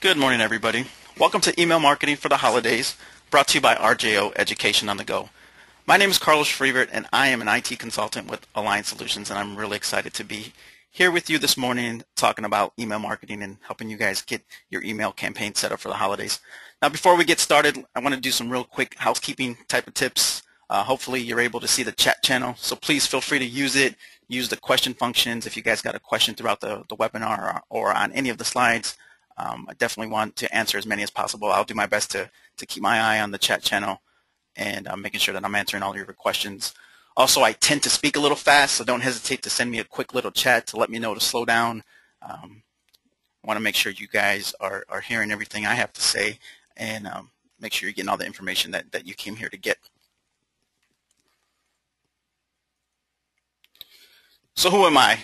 Good morning, everybody. Welcome to Email Marketing for the Holidays, brought to you by RJO Education on the Go. My name is Carlos Freevert, and I am an IT consultant with Alliance Solutions, and I'm really excited to be here with you this morning talking about email marketing and helping you guys get your email campaign set up for the holidays. Now, before we get started, I want to do some real quick housekeeping type of tips. Hopefully, you're able to see the chat channel, so please feel free to use it. Use the question functions if you guys got a question throughout the webinar or on any of the slides. I definitely want to answer as many as possible. I'll do my best to keep my eye on the chat channel and making sure that I'm answering all of your questions. Also, I tend to speak a little fast, so don't hesitate to send me a quick little chat to let me know to slow down. I want to make sure you guys are hearing everything I have to say and make sure you're getting all the information that you came here to get. So who am I?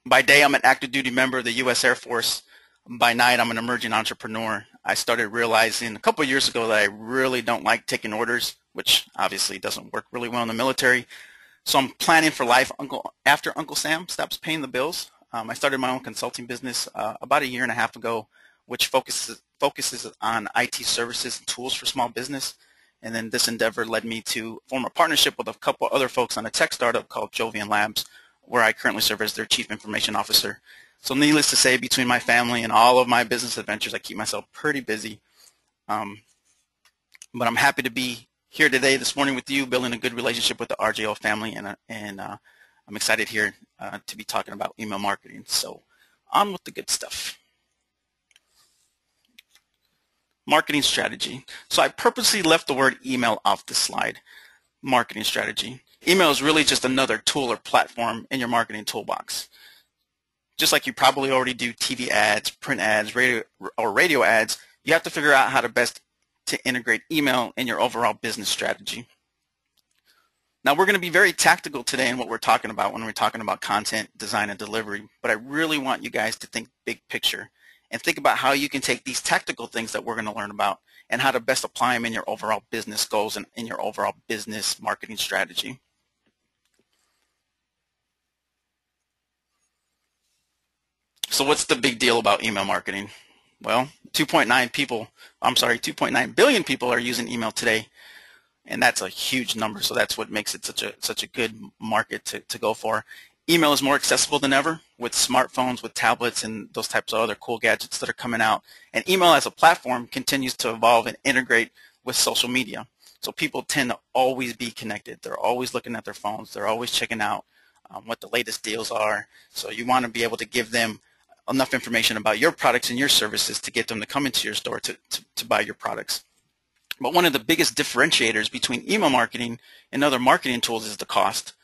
By day, I'm an active duty member of the U.S. Air Force. By night, I'm an emerging entrepreneur. I started realizing a couple of years ago that I really don't like taking orders, which obviously doesn't work really well in the military. So I'm planning for life after Uncle Sam stops paying the bills. I started my own consulting business about 1.5 years ago, which focuses on IT services and tools for small business. And then this endeavor led me to form a partnership with a couple other folks on a tech startup called Jovian Labs, where I currently serve as their Chief Information Officer. So needless to say, between my family and all of my business adventures, I keep myself pretty busy. But I'm happy to be here today, this morning with you, building a good relationship with the RJO family, and I'm excited here to be talking about email marketing. So on with the good stuff. Marketing strategy. So I purposely left the word email off the slide. Marketing strategy. Email is really just another tool or platform in your marketing toolbox. Just like you probably already do TV ads, print ads, radio ads, you have to figure out how to best to integrate email in your overall business strategy. Now, we're going to be very tactical today in what we're talking about when we're talking about content, design, and delivery, but I really want you guys to think big picture and think about how you can take these tactical things that we're going to learn about and how to best apply them in your overall business goals and in your overall business marketing strategy. So what's the big deal about email marketing? Well, 2.9 billion people are using email today, and that's a huge number. So that's what makes it such a good market to go for. Email is more accessible than ever with smartphones, with tablets, and those types of other cool gadgets that are coming out. And email as a platform continues to evolve and integrate with social media. So people tend to always be connected. They're always looking at their phones. They're always checking out what the latest deals are. So you want to be able to give them enough information about your products and your services to get them to come into your store to buy your products. But one of the biggest differentiators between email marketing and other marketing tools is the cost.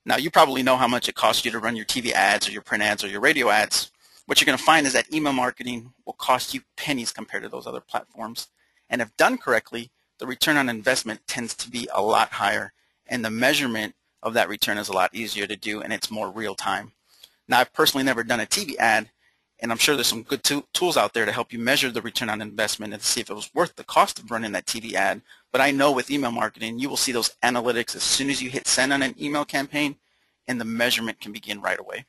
Now, you probably know how much it costs you to run your TV ads or your print ads or your radio ads. What you're going to find is that email marketing will cost you pennies compared to those other platforms. And if done correctly, the return on investment tends to be a lot higher, and the measurement of that return is a lot easier to do, and it's more real time. Now, I've personally never done a TV ad, and I'm sure there's some good tools out there to help you measure the return on investment and see if it was worth the cost of running that TV ad. But I know with email marketing, you will see those analytics as soon as you hit send on an email campaign, and the measurement can begin right away.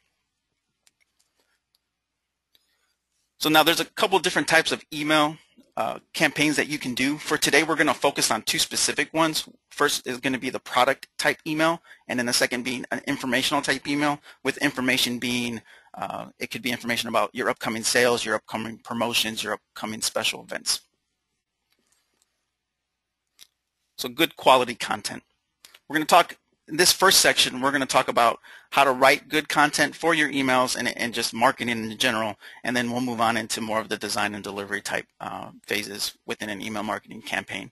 So now there's a couple different types of email campaigns that you can do. For today, we're going to focus on two specific ones. First is going to be the product type email, and then the second being an informational type email, with information being, it could be information about your upcoming sales, your upcoming promotions, your upcoming special events. So good quality content. We're going to talk, in this first section, we're going to talk about how to write good content for your emails and just marketing in general, and then we'll move on into more of the design and delivery type phases within an email marketing campaign.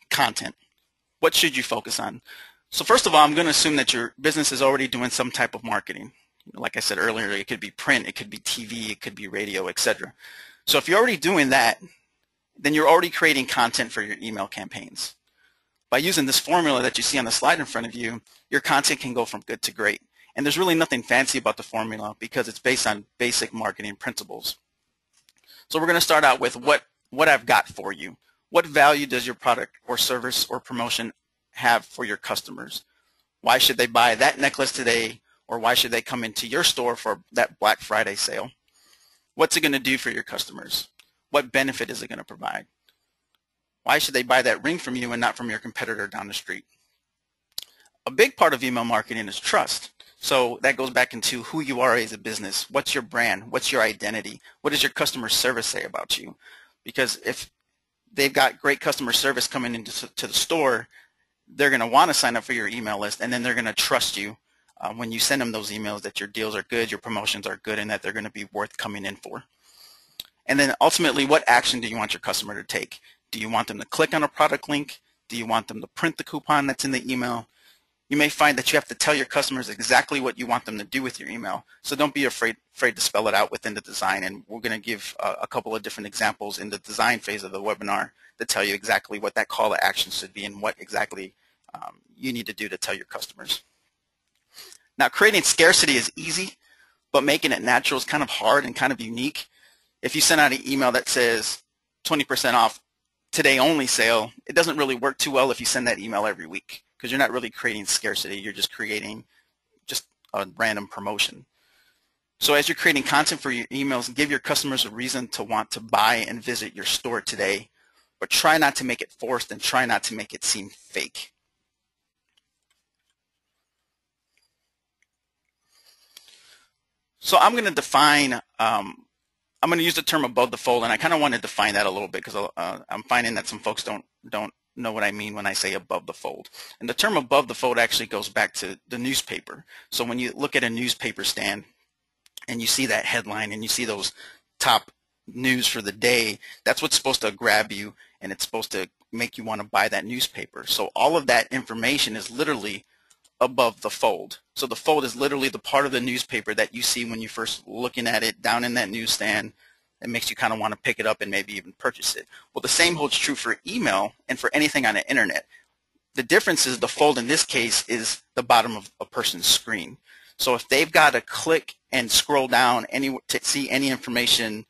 Content. What should you focus on? So first of all, I'm going to assume that your business is already doing some type of marketing. Like I said earlier, it could be print, it could be TV, it could be radio, etc. So if you're already doing that, then you're already creating content for your email campaigns. By using this formula that you see on the slide in front of you, your content can go from good to great. And there's really nothing fancy about the formula because it's based on basic marketing principles. So we're going to start out with what I've got for you. What value does your product or service or promotion have for your customers? Why should they buy that necklace today or why should they come into your store for that Black Friday sale? What's it going to do for your customers? What benefit is it going to provide? Why should they buy that ring from you and not from your competitor down the street? A big part of email marketing is trust. So that goes back into who you are as a business. What's your brand? What's your identity? What does your customer service say about you? Because if they've got great customer service coming into the store, they're going to want to sign up for your email list, and then they're going to trust you when you send them those emails that your deals are good, your promotions are good, and that they're going to be worth coming in for. And then ultimately, what action do you want your customer to take? Do you want them to click on a product link? Do you want them to print the coupon that's in the email? You may find that you have to tell your customers exactly what you want them to do with your email. So don't be afraid to spell it out within the design. And we're going to give a couple of different examples in the design phase of the webinar to tell you exactly what that call to action should be and what exactly you need to do to tell your customers. Now, creating scarcity is easy, but making it natural is kind of hard and kind of unique. If you send out an email that says 20% off today only sale, it doesn't really work too well if you send that email every week, because you're not really creating scarcity. You're just creating just a random promotion. So as you're creating content for your emails, give your customers a reason to want to buy and visit your store today, but try not to make it forced and try not to make it seem fake. So I'm going to define, I'm going to use the term above the fold, and I kind of want to define that a little bit because I'm finding that some folks don't know what I mean when I say above the fold. And the term above the fold actually goes back to the newspaper. So when you look at a newspaper stand and you see that headline and you see those top news for the day, that's what's supposed to grab you, and it's supposed to make you want to buy that newspaper. So all of that information is literally above the fold. So the fold is literally the part of the newspaper that you see when you're first looking at it down in that newsstand. It makes you kind of want to pick it up and maybe even purchase it. Well, the same holds true for email and for anything on the internet. The difference is the fold in this case is the bottom of a person's screen. So if they've got to click and scroll down to see any information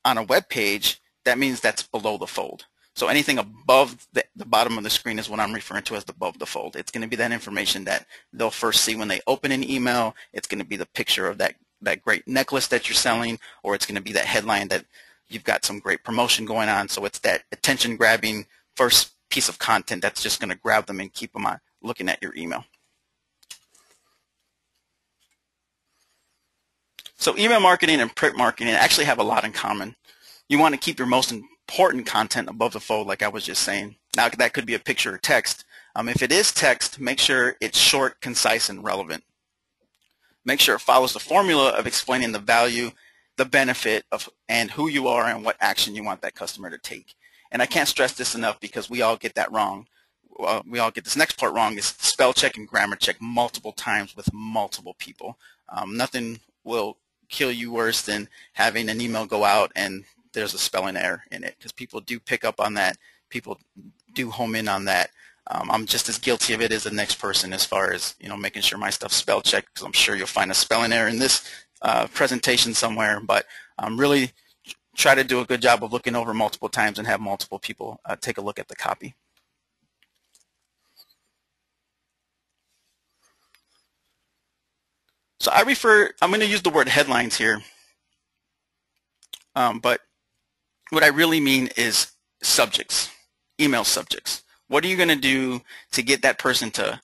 on a web page, that means that's below the fold. So anything above the bottom of the screen is what I'm referring to as above the fold. It's going to be that information that they'll first see when they open an email. It's going to be the picture of that great necklace that you're selling, or it's going to be that headline that you've got some great promotion going on. So it's that attention-grabbing first piece of content that's just going to grab them and keep them on looking at your email. So email marketing and print marketing actually have a lot in common. You want to keep your most important content above the fold, like I was just saying. Now, that could be a picture or text. If it is text, make sure it's short, concise, and relevant. Make sure it follows the formula of explaining the value, the benefit of, and who you are and what action you want that customer to take. And I can't stress this enough because we all get that wrong. We all get this next part wrong, is spell check and grammar check multiple times with multiple people. Nothing will kill you worse than having an email go out and there's a spelling error in it, because people do pick up on that. People do home in on that. I'm just as guilty of it as the next person as far as, making sure my stuff's spell checked, because I'm sure you'll find a spelling error in this presentation somewhere. But really try to do a good job of looking over multiple times and have multiple people take a look at the copy. So I'm going to use the word headlines here, but what I really mean is subjects, email subjects. What are you going to do to get that person to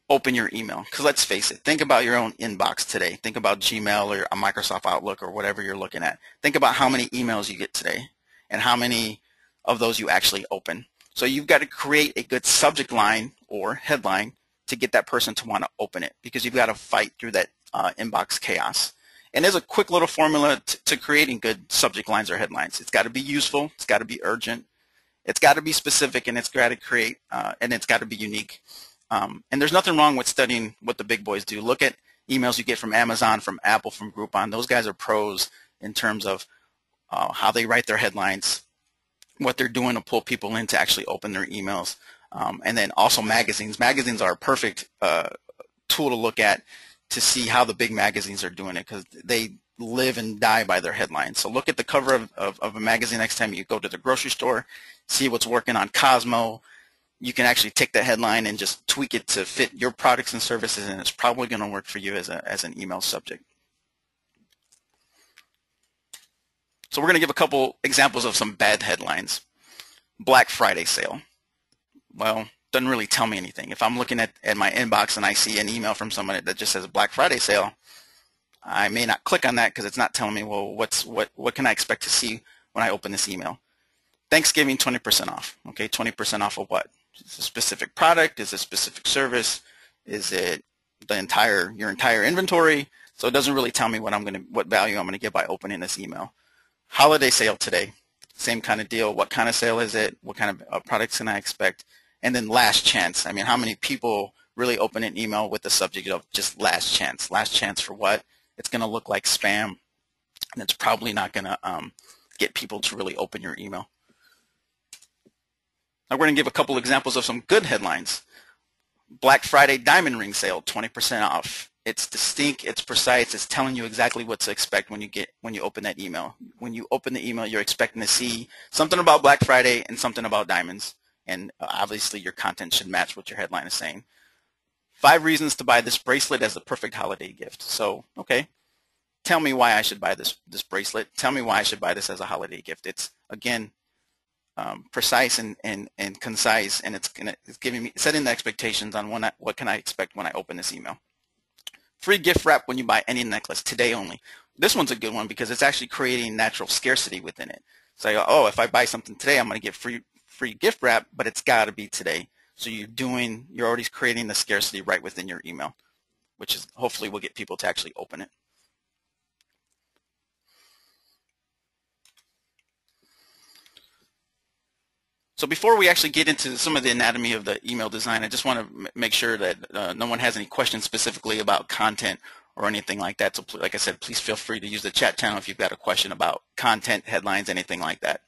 open your email? Because let's face it, think about your own inbox today. Think about Gmail or a Microsoft Outlook or whatever you're looking at. Think about how many emails you get today and how many of those you actually open. So you've got to create a good subject line or headline to get that person to want to open it, because you've got to fight through that inbox chaos. And there's a quick little formula to creating good subject lines or headlines. It's got to be useful, it's got to be urgent, it's got to be specific, and it's got to create, and it's got to be unique. And there's nothing wrong with studying what the big boys do. Look at emails you get from Amazon, from Apple, from Groupon. Those guys are pros in terms of how they write their headlines, what they're doing to pull people in to actually open their emails. And then also magazines. Magazines are a perfect tool to look at to see how the big magazines are doing it, because they live and die by their headlines. So look at the cover of a magazine next time you go to the grocery store, see what's working on Cosmo, you can actually take that headline and just tweak it to fit your products and services, and it's probably going to work for you as an email subject. So we're going to give a couple examples of some bad headlines. Black Friday sale. Well, doesn't really tell me anything. If I'm looking at my inbox and I see an email from somebody that just says Black Friday sale, I may not click on that because it's not telling me, well, what can I expect to see when I open this email? Thanksgiving 20% off. Okay, 20% off of what? Is it a specific product? Is it a specific service? Is it your entire inventory? So it doesn't really tell me what value I'm gonna get by opening this email. Holiday sale today. Same kind of deal. What kind of sale is it? What kind of products can I expect? And then last chance. I mean, how many people really open an email with the subject of just last chance? Last chance for what? It's going to look like spam, and it's probably not going to get people to really open your email. Now we're going to give a couple examples of some good headlines. Black Friday diamond ring sale, 20% off. It's distinct, it's precise, it's telling you exactly what to expect when you open that email. When you open the email, you're expecting to see something about Black Friday and something about diamonds. And obviously your content should match what your headline is saying. 5 reasons to buy this bracelet as the perfect holiday gift. So, okay, tell me why I should buy this bracelet. Tell me why I should buy this as a holiday gift. It's, again, precise and concise, and it's giving me, setting the expectations on what can I expect when I open this email. Free gift wrap when you buy any necklace, today only. This one's a good one because it's actually creating natural scarcity within it. So, oh, if I buy something today, I'm going to get free gift wrap, but it's got to be today. So you're already creating the scarcity right within your email, which is hopefully will get people to actually open it. So before we actually get into some of the anatomy of the email design, I just want to make sure that no one has any questions specifically about content or anything like that. So like I said, please feel free to use the chat channel if you've got a question about content, headlines, anything like that.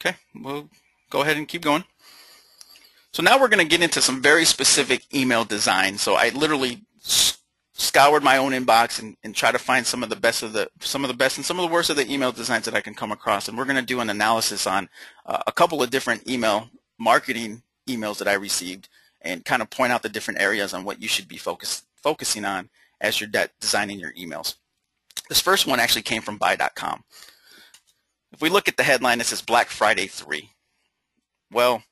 Okay, we'll go ahead and keep going. So now we're going to get into some very specific email design. So I literally scoured my own inbox and try to find some of the best and some of the worst of the email designs that I can come across. And we're going to do an analysis on a couple of different email marketing emails that I received and kind of point out the different areas on what you should be focusing on as you're designing your emails. This first one actually came from buy.com. If we look at the headline, it says Black Friday 3. Well,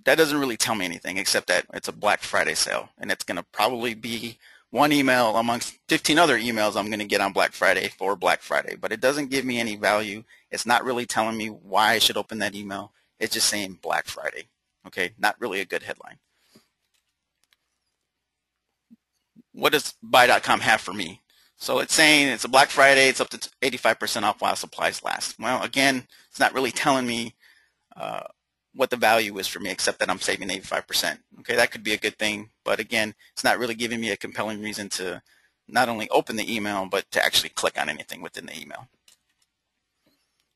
that doesn't really tell me anything except that it's a Black Friday sale, and it's going to probably be one email amongst 15 other emails I'm going to get on Black Friday for Black Friday, but it doesn't give me any value. It's not really telling me why I should open that email. It's just saying Black Friday. Okay, not really a good headline. What does buy.com have for me? So it's saying it's a Black Friday, it's up to 85% off while supplies last. Well, again, it's not really telling me what the value is for me, except that I'm saving 85%. Okay, that could be a good thing, but again, it's not really giving me a compelling reason to not only open the email, but to actually click on anything within the email.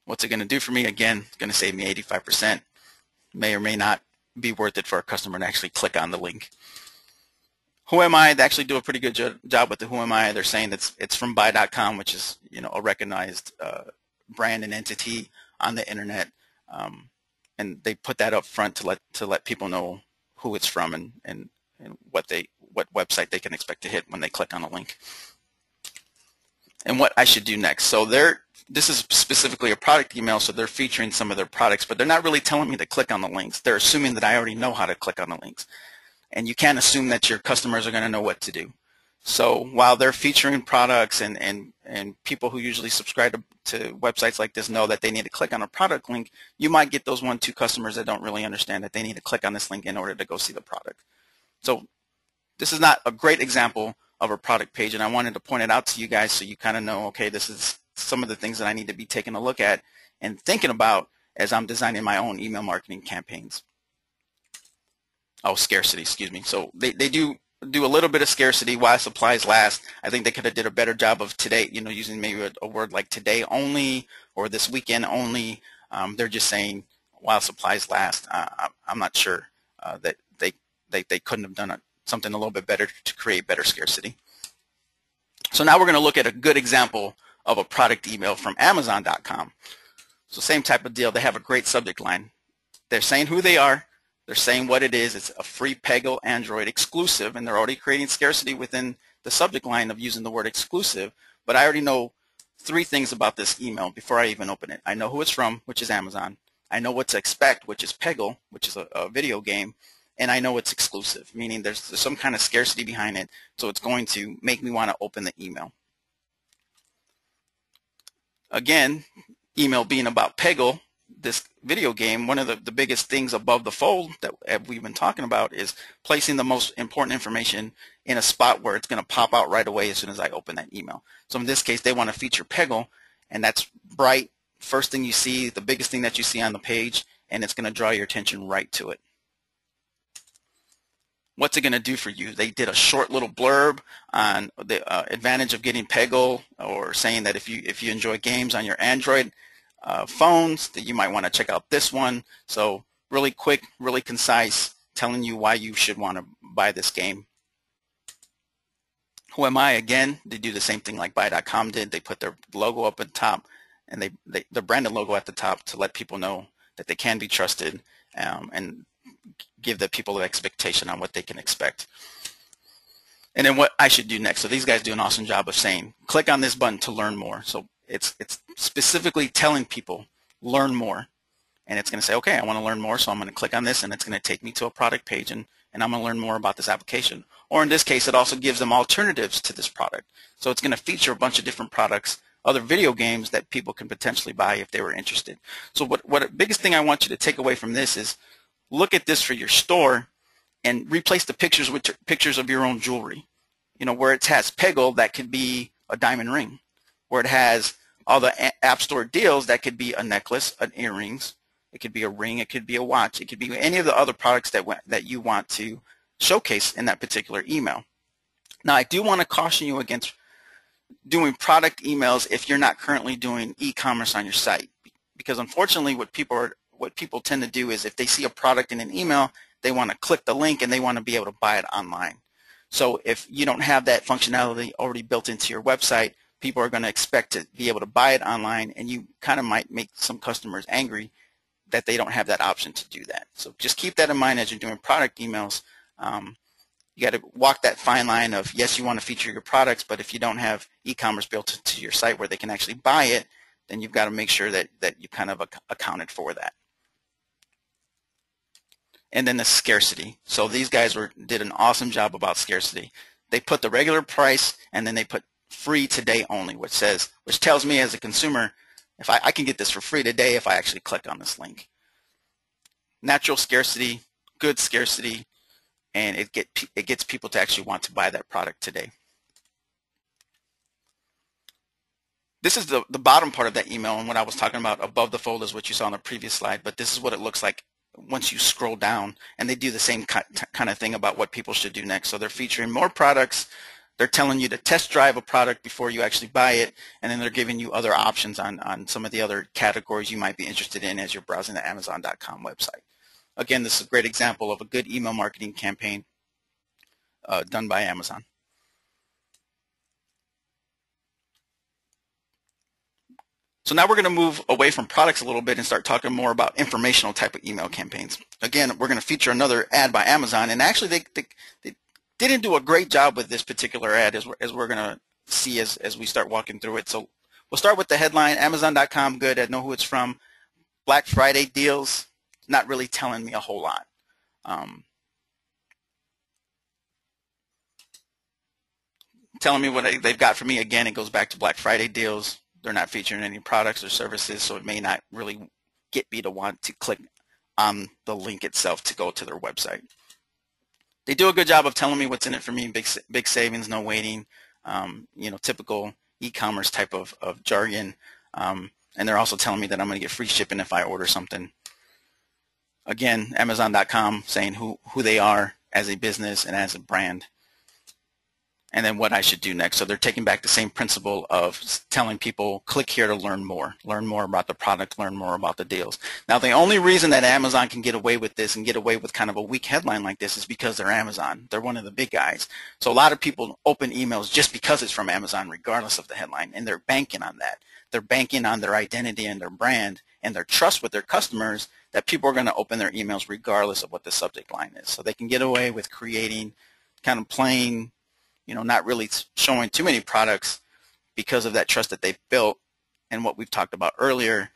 What's it going to do for me? Again, it's going to save me 85%. May or may not be worth it for a customer to actually click on the link. Who Am I? They actually do a pretty good job with the Who Am I. They're saying it's from buy.com, which is a recognized brand and entity on the internet. And they put that up front to let people know who it's from and what website they can expect to hit when they click on a link. And what I should do next. So this is specifically a product email, so they're featuring some of their products, but they're not really telling me to click on the links. They're assuming that I already know how to click on the links. And you can't assume that your customers are going to know what to do. So while they're featuring products and people who usually subscribe to websites like this know that they need to click on a product link, you might get those 1-2 customers that don't really understand that they need to click on this link in order to go see the product. So this is not a great example of a product page, and I wanted to point it out to you guys so you kind of know, okay, this is some of the things that I need to be taking a look at and thinking about as I'm designing my own email marketing campaigns. Oh, scarcity, excuse me. So they do a little bit of scarcity while supplies last. I think they could have did a better job of today, using maybe a word like today only or this weekend only. They're just saying while supplies last. I'm not sure that they couldn't have done something a little bit better to create better scarcity. So now we're going to look at a good example of a product email from Amazon.com. So same type of deal. They have a great subject line. They're saying who they are. They're saying what it is. It's a free Peggle Android exclusive, and they're already creating scarcity within the subject line of using the word exclusive. But I already know 3 things about this email before I even open it. I know who it's from, which is Amazon. I know what to expect, which is Peggle, which is a video game. And I know it's exclusive, meaning there's some kind of scarcity behind it, so it's going to make me want to open the email. Again, email being about Peggle, this video game, one of the biggest things above the fold that we've been talking about is placing the most important information in a spot where it's going to pop out right away as soon as I open that email. So in this case, they want to feature Peggle, and that's bright, first thing you see, the biggest thing that you see on the page, and it's going to draw your attention right to it. What's it going to do for you? They did a short little blurb on the advantage of getting Peggle, or saying that if you enjoy games on your Android phones, that you might want to check out this one. So really quick, really concise, telling you why you should want to buy this game. Who am I? Again, they do the same thing like Buy.com did. They put their logo up at the top, and the branded logo at the top to let people know that they can be trusted, and give the people an expectation on what they can expect. And then what I should do next. So these guys do an awesome job of saying, click on this button to learn more. So it's specifically telling people, learn more. And it's going to say, okay, I want to learn more, so I'm going to click on this, and it's going to take me to a product page, and I'm going to learn more about this application. Or in this case, it also gives them alternatives to this product. So it's going to feature a bunch of different products, other video games that people can potentially buy if they were interested. So what the biggest thing I want you to take away from this is, look at this for your store and replace the pictures with pictures of your own jewelry. You know, where it has Peggle, that could be a diamond ring. Where it has all the App Store deals, that could be a necklace, an earrings. It could be a ring. It could be a watch. It could be any of the other products that you want to showcase in that particular email. Now, I do want to caution you against doing product emails if you're not currently doing e-commerce on your site, because unfortunately what people tend to do is, if they see a product in an email, they want to click the link and they want to be able to buy it online. So if you don't have that functionality already built into your website, people are going to expect to be able to buy it online, and you kind of might make some customers angry that they don't have that option to do that. So just keep that in mind as you're doing product emails. You got to walk that fine line of, yes, you want to feature your products, but if you don't have e-commerce built into your site where they can actually buy it, then you've got to make sure that you kind of accounted for that. And then the scarcity. So these guys did an awesome job about scarcity. They put the regular price, and then they put free today only, which tells me as a consumer, if I can get this for free today if I actually click on this link. Natural scarcity, good scarcity, and it gets people to actually want to buy that product today. This is the bottom part of that email, and what I was talking about above the fold is what you saw on the previous slide, but this is what it looks like once you scroll down, and they do the same kind of thing about what people should do next. So they're featuring more products, they're telling you to test drive a product before you actually buy it, and then they're giving you other options on some of the other categories you might be interested in as you're browsing the Amazon.com website. Again, this is a great example of a good email marketing campaign done by Amazon. So now we're going to move away from products a little bit and start talking more about informational type of email campaigns. Again, we're going to feature another ad by Amazon, and actually they didn't do a great job with this particular ad, as we're going to see as we start walking through it. So we'll start with the headline, Amazon.com good, I know who it's from. Black Friday deals, not really telling me a whole lot. Telling me what they've got for me, again, it goes back to Black Friday deals. They're not featuring any products or services, so it may not really get me to want to click on the link itself to go to their website. They do a good job of telling me what's in it for me, big savings, no waiting, you know, typical e-commerce type of jargon. And they're also telling me that I'm going to get free shipping if I order something. Again, Amazon.com saying who they are as a business and as a brand. and then what I should do next. So they're taking back the same principle of telling people, click here to learn more about the product, learn more about the deals. Now, the only reason that Amazon can get away with this and get away with kind of a weak headline like this is because they're Amazon. They're one of the big guys. So a lot of people open emails just because it's from Amazon, regardless of the headline, and they're banking on that. They're banking on their identity and their brand and their trust with their customers that people are going to open their emails regardless of what the subject line is. So they can get away with creating kind of plain, not really showing too many products because of that trust that they've built. And what we've talked about earlier,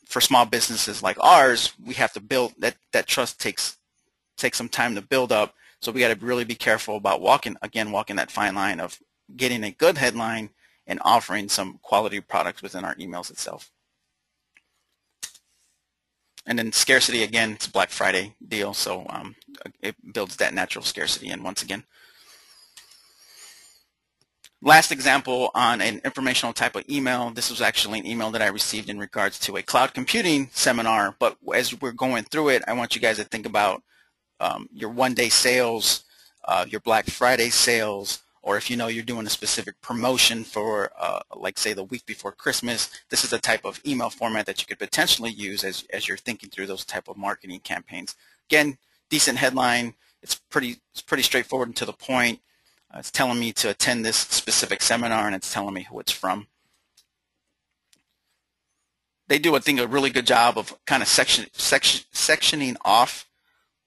for small businesses like ours, we have to build that trust takes some time to build up. So we got to really be careful about walking that fine line of getting a good headline and offering some quality products within our emails itself. And then scarcity, again, it's a Black Friday deal, so it builds that natural scarcity in once again. Last example on an informational type of email. This was actually an email that I received in regards to a cloud computing seminar, but as we're going through it, I want you guys to think about your one-day sales, your Black Friday sales, or if you're doing a specific promotion for, like say the week before Christmas. This is a type of email format that you could potentially use as you're thinking through those type of marketing campaigns. Again, decent headline. It's pretty straightforward and to the point. It's telling me to attend this specific seminar, and it's telling me who it's from. They do, I think, a really good job of kind of sectioning off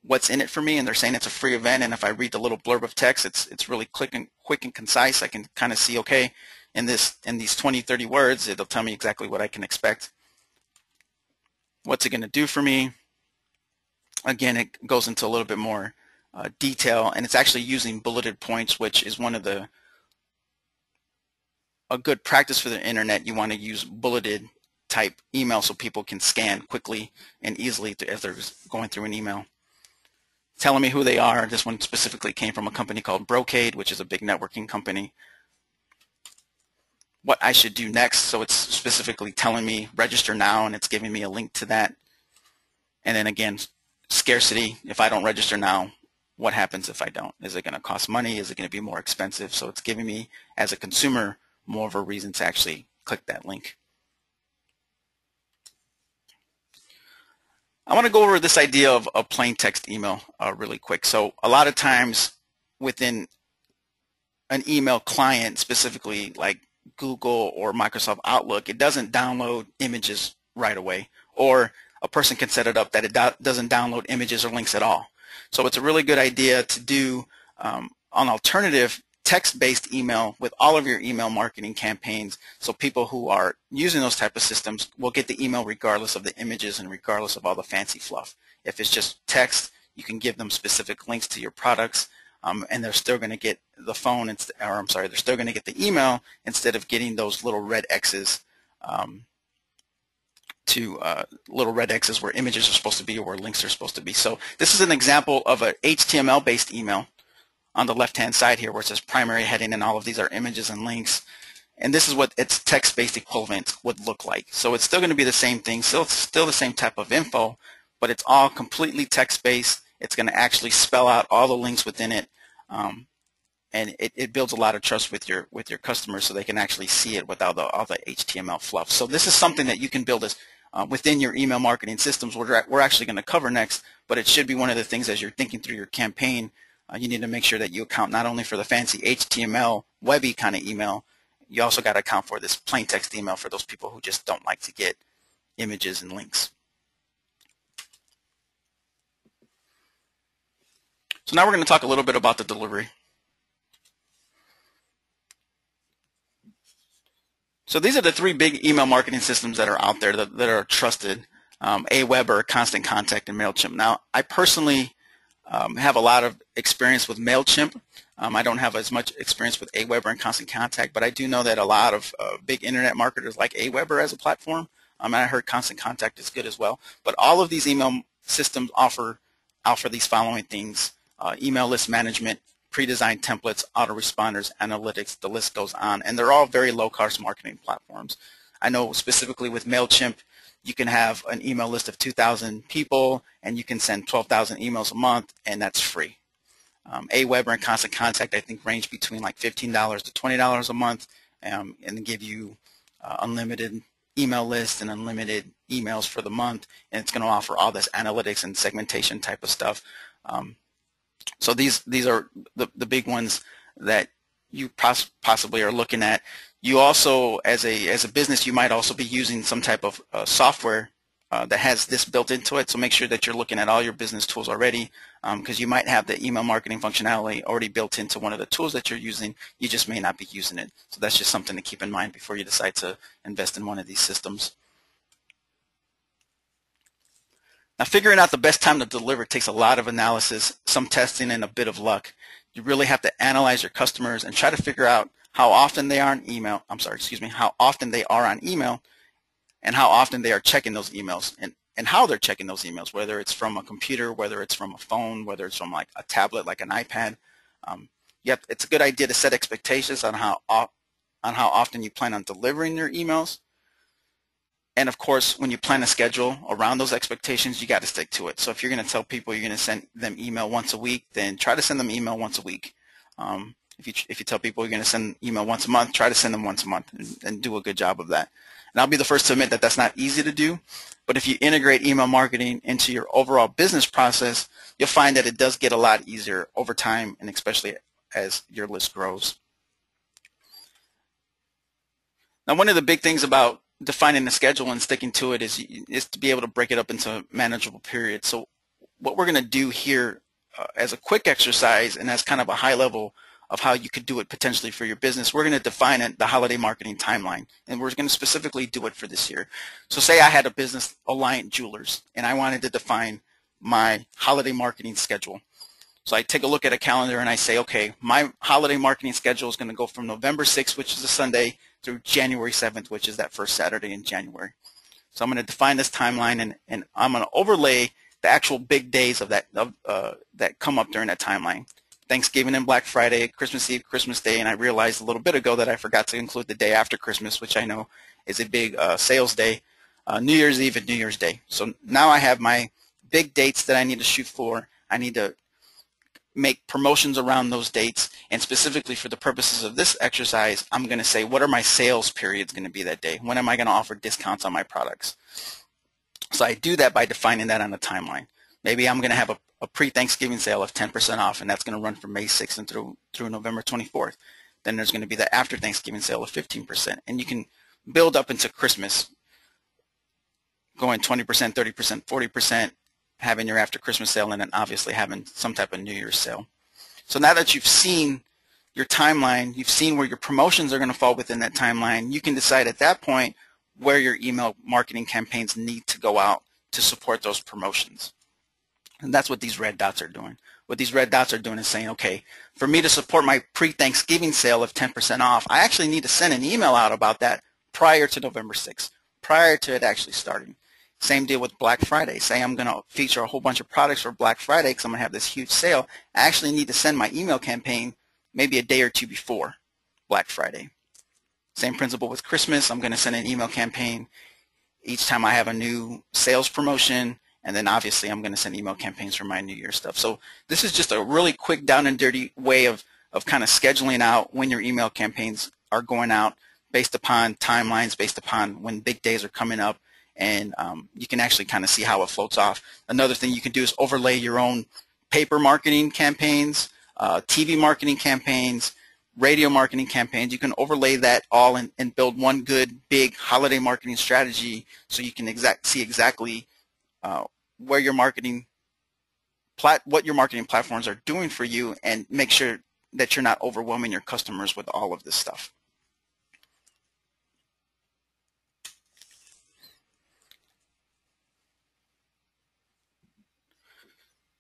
what's in it for me, and they're saying it's a free event, and if I read the little blurb of text, it's really quick and concise. I can kind of see, okay, in these 20-30 words, it'll tell me exactly what I can expect. What's it going to do for me? Again, it goes into a little bit more detail, and it's actually using bulleted points, which is a good practice for the internet. You want to use bulleted type email so people can scan quickly and easily as they're going through an email. Telling me who they are. This one specifically came from a company called Brocade, which is a big networking company. What I should do next, so it's specifically telling me register now, and it's giving me a link to that. And then again, scarcity. If I don't register now, what happens if I don't? Is it going to cost money? Is it going to be more expensive? So it's giving me, as a consumer, more of a reason to actually click that link. I want to go over this idea of a plain text email really quick. So a lot of times within an email client, specifically like Google or Microsoft Outlook, it doesn't download images right away, or a person can set it up that it doesn't download images or links at all. So it's a really good idea to do an alternative text-based email with all of your email marketing campaigns, so people who are using those type of systems will get the email regardless of the images and regardless of all the fancy fluff. If it's just text, you can give them specific links to your products, and they're still going to get the phone, they're still going to get the email instead of getting those little red X's little red X's where images are supposed to be or where links are supposed to be. So this is an example of an HTML-based email on the left-hand side here, where it says primary heading, and all of these are images and links. And this is what its text-based equivalent would look like. So it's still going to be the same thing, still the same type of info, but it's all completely text-based. It's going to actually spell out all the links within it, and it builds a lot of trust with your customers, so they can actually see it without all the HTML fluff. So this is something that you can build as within your email marketing systems. We're actually going to cover next, but it should be one of the things as you're thinking through your campaign. You need to make sure that you account not only for the fancy HTML, webby kind of email, you also got to account for this plain text email for those people who just don't like to get images and links. So now we're going to talk a little bit about the delivery. So these are the three big email marketing systems that are out there that are trusted: Aweber, Constant Contact, and MailChimp. Now, I personally have a lot of experience with MailChimp. I don't have as much experience with Aweber and Constant Contact, but I do know that a lot of big internet marketers like Aweber as a platform, and I heard Constant Contact is good as well. But all of these email systems offer these following things: email list management, pre-designed templates, autoresponders, analytics, the list goes on, and they're all very low-cost marketing platforms. I know specifically with MailChimp, you can have an email list of 2,000 people, and you can send 12,000 emails a month, and that's free. Aweber and Constant Contact, I think, range between like $15 to $20 a month, and give you unlimited email lists and unlimited emails for the month, and it's going to offer all this analytics and segmentation type of stuff. So these are the big ones that you possibly are looking at. You also, as a business, you might also be using some type of software that has this built into it. So make sure that you're looking at all your business tools already, because you might have the email marketing functionality already built into one of the tools that you're using. You just may not be using it. So that's just something to keep in mind before you decide to invest in one of these systems. Now, figuring out the best time to deliver takes a lot of analysis, some testing, and a bit of luck. You really have to analyze your customers and try to figure out how often they are on email. How often they are on email, and how often they are checking those emails, and how they're checking those emails, whether it's from a computer, whether it's from a phone, whether it's from like a tablet, like an iPad. It's a good idea to set expectations on how often you plan on delivering your emails. And of course, when you plan a schedule around those expectations, you got to stick to it. So if you're going to tell people you're going to send them email once a week, then try to send them email once a week. If you tell people you're going to send email once a month, try to send them once a month, and do a good job of that. And I'll be the first to admit that that's not easy to do, but if you integrate email marketing into your overall business process, you'll find that it does get a lot easier over time, and especially as your list grows. Now, one of the big things about defining the schedule and sticking to it is to be able to break it up into manageable periods. So what we're going to do here as a quick exercise and as kind of a high level of how you could do it potentially for your business, we're going to define the holiday marketing timeline, and we're going to specifically do it for this year. So say I had a business, Alliant Jewelers, and I wanted to define my holiday marketing schedule. So I take a look at a calendar and I say, okay, my holiday marketing schedule is going to go from November 6th, which is a Sunday, through January 7th, which is that first Saturday in January. So I'm going to define this timeline, and I'm going to overlay the actual big days of that come up during that timeline. Thanksgiving and Black Friday, Christmas Eve, Christmas Day, and I realized a little bit ago that I forgot to include the day after Christmas, which I know is a big sales day, New Year's Eve and New Year's Day. So now I have my big dates that I need to shoot for. I need to make promotions around those dates, and specifically for the purposes of this exercise, I'm going to say, what are my sales periods going to be that day? When am I going to offer discounts on my products? So I do that by defining that on a timeline. Maybe I'm going to have a pre-Thanksgiving sale of 10% off, and that's going to run from May 6th and through November 24th. Then there's going to be the after Thanksgiving sale of 15%, and you can build up into Christmas, going 20%, 30%, 40%, having your after Christmas sale, and then obviously having some type of New Year's sale. So now that you've seen your timeline, you've seen where your promotions are going to fall within that timeline, you can decide at that point where your email marketing campaigns need to go out to support those promotions. And that's what these red dots are doing. What these red dots are doing is saying, okay, for me to support my pre-Thanksgiving sale of 10% off, I actually need to send an email out about that prior to November 6th, prior to it actually starting. Same deal with Black Friday. Say I'm going to feature a whole bunch of products for Black Friday because I'm going to have this huge sale. I actually need to send my email campaign maybe a day or two before Black Friday. Same principle with Christmas. I'm going to send an email campaign each time I have a new sales promotion, and then obviously I'm going to send email campaigns for my New Year stuff. So this is just a really quick down and dirty way of kind of scheduling out when your email campaigns are going out based upon timelines, based upon when big days are coming up. And you can actually kind of see how it floats off. Another thing you can do is overlay your own paper marketing campaigns, TV marketing campaigns, radio marketing campaigns. You can overlay that all and build one good big holiday marketing strategy, so you can see exactly where your marketing what your marketing platforms are doing for you, and make sure that you're not overwhelming your customers with all of this stuff.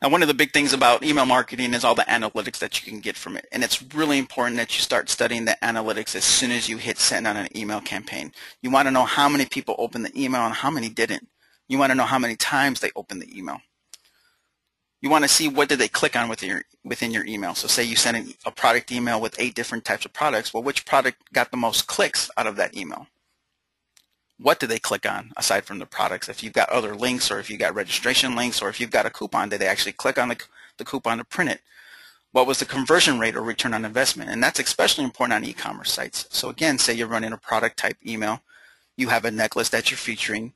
Now, one of the big things about email marketing is all the analytics that you can get from it. And it's really important that you start studying the analytics as soon as you hit send on an email campaign. You want to know how many people opened the email and how many didn't. You want to know how many times they opened the email. You want to see what did they click on within your email. So say you send a product email with 8 different types of products. Well, which product got the most clicks out of that email? What do they click on aside from the products? If you've got other links, or if you've got registration links, or if you've got a coupon, did they actually click on the coupon to print it? what was the conversion rate or return on investment? And that's especially important on e-commerce sites. So again, say you're running a product type email, you have a necklace that you're featuring.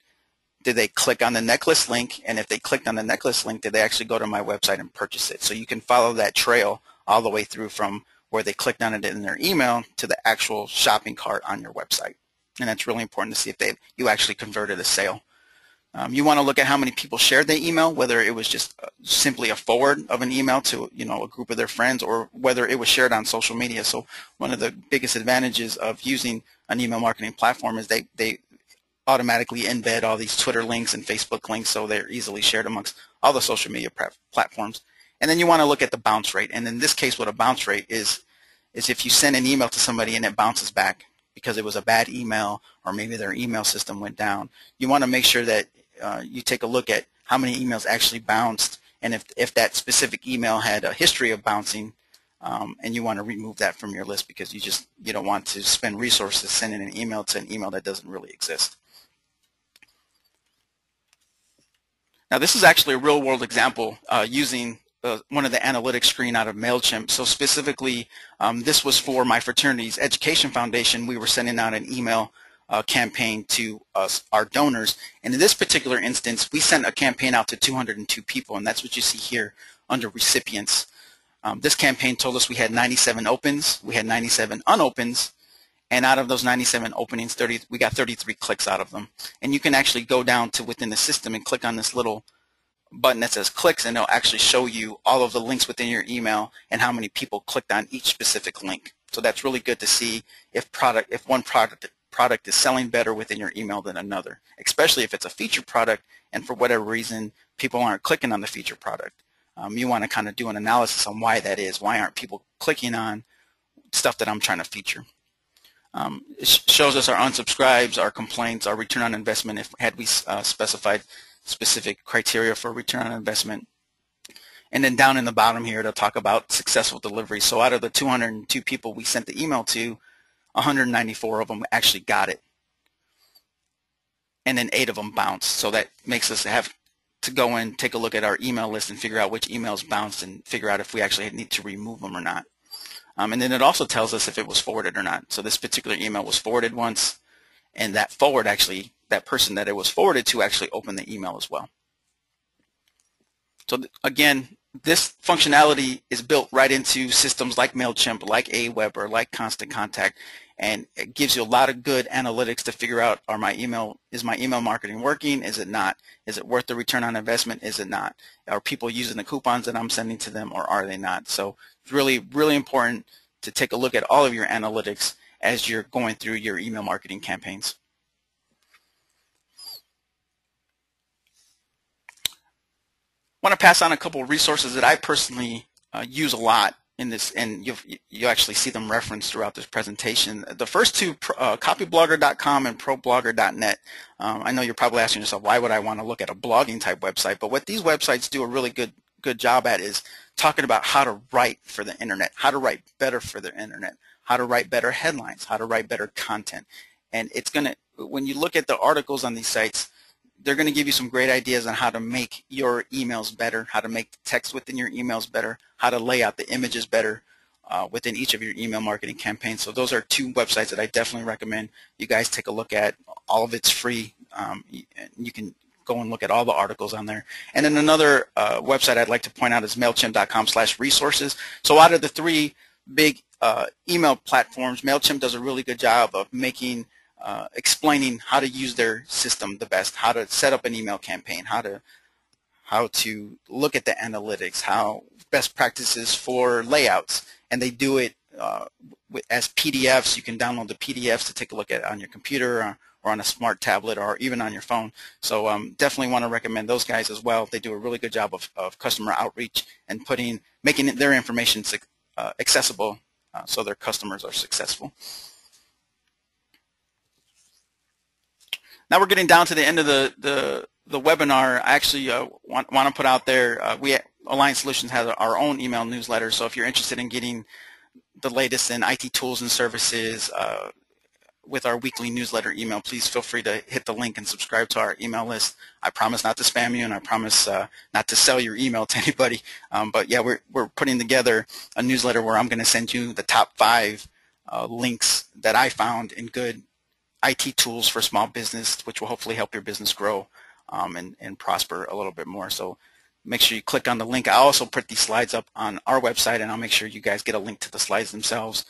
Did they click on the necklace link? And if they clicked on the necklace link, did they actually go to my website and purchase it? So you can follow that trail all the way through from where they clicked on it in their email to the actual shopping cart on your website. And that's really important to see if you actually converted a sale. You want to look at how many people shared the email, whether it was just simply a forward of an email to a group of their friends, or whether it was shared on social media. So one of the biggest advantages of using an email marketing platform is they automatically embed all these Twitter links and Facebook links, so they're easily shared amongst all the social media platforms. And then you want to look at the bounce rate. And in this case, what a bounce rate is if you send an email to somebody and it bounces back because it was a bad email, or maybe their email system went down, you want to make sure that you take a look at how many emails actually bounced, and if that specific email had a history of bouncing, and you want to remove that from your list because you don't want to spend resources sending an email to an email that doesn't really exist. Now this is actually a real-world example using one of the analytics screen out of MailChimp. So specifically, this was for my fraternity's education foundation. We were sending out an email campaign to our donors, and in this particular instance, we sent a campaign out to 202 people, and that's what you see here under recipients. This campaign told us we had 97 opens, we had 97 unopens, and out of those 97 openings, we got 33 clicks out of them. And you can actually go down to within the system and click on this little button that says clicks, and it'll actually show you all of the links within your email and how many people clicked on each specific link. So that's really good to see if one product is selling better within your email than another, especially if it's a featured product and for whatever reason people aren't clicking on the featured product. You want to kind of do an analysis on why that is. Why aren't people clicking on stuff that I'm trying to feature? It shows us our unsubscribes, our complaints, our return on investment had we specified specific criteria for return on investment. And then down in the bottom here, it'll talk about successful delivery. So out of the 202 people we sent the email to, 194 of them actually got it. And then 8 of them bounced. So that makes us have to go in, take a look at our email list and figure out which emails bounced and figure out if we actually need to remove them or not. And then it also tells us if it was forwarded or not. So this particular email was forwarded once, and that person that it was forwarded to actually opened the email as well. So again, this functionality is built right into systems like MailChimp, like Aweber, like Constant Contact, and it gives you a lot of good analytics to figure out, is my email marketing working? Is it not? Is it worth the return on investment? Is it not? Are people using the coupons that I'm sending to them, or are they not? So it's really, really important to take a look at all of your analytics as you're going through your email marketing campaigns. I want to pass on a couple of resources that I personally use a lot in this, and you actually see them referenced throughout this presentation. The first two, copyblogger.com and ProBlogger.net. I know you're probably asking yourself, why would I want to look at a blogging type website? But what these websites do a really good job at is talking about how to write for the internet, how to write better for the internet, how to write better headlines, how to write better content. And it's going to, when you look at the articles on these sites, they're going to give you some great ideas on how to make your emails better, how to make the text within your emails better, how to lay out the images better within each of your email marketing campaigns. So those are two websites that I definitely recommend you guys take a look at. All of it's free. You can go and look at all the articles on there. And then another website I'd like to point out is MailChimp.com/resources. So out of the three big email platforms, MailChimp does a really good job of explaining how to use their system the best, how to set up an email campaign, how to look at the analytics, how best practices for layouts, and they do it as PDFs. You can download the PDFs to take a look at on your computer or on a smart tablet or even on your phone. So definitely want to recommend those guys as well. They do a really good job of customer outreach and making their information accessible so their customers are successful. Now we're getting down to the end of the webinar. I actually want to put out there, Alliance Solutions has our own email newsletter, so if you're interested in getting the latest in IT tools and services, with our weekly newsletter email, please feel free to hit the link and subscribe to our email list. I promise not to spam you, and I promise not to sell your email to anybody. But yeah, we're putting together a newsletter where I'm going to send you the top 5 links that I found in good IT tools for small business, which will hopefully help your business grow and prosper a little bit more. So make sure you click on the link. I'll also put these slides up on our website, and I'll make sure you guys get a link to the slides themselves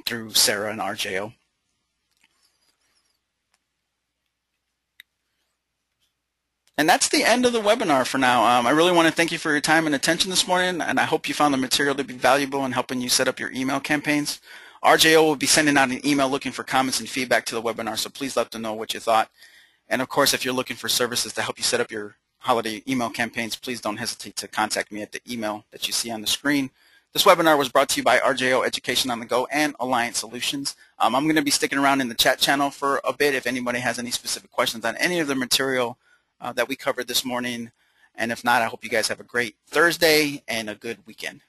through Sarah and RJO. And that's the end of the webinar for now. I really want to thank you for your time and attention this morning, and I hope you found the material to be valuable in helping you set up your email campaigns. RJO will be sending out an email looking for comments and feedback to the webinar, so please let them know what you thought. And of course, if you're looking for services to help you set up your holiday email campaigns, please don't hesitate to contact me at the email that you see on the screen. This webinar was brought to you by RJO Education on the Go and Alliance Solutions. I'm going to be sticking around in the chat channel for a bit if anybody has any specific questions on any of the material that we covered this morning. And if not, I hope you guys have a great Thursday and a good weekend.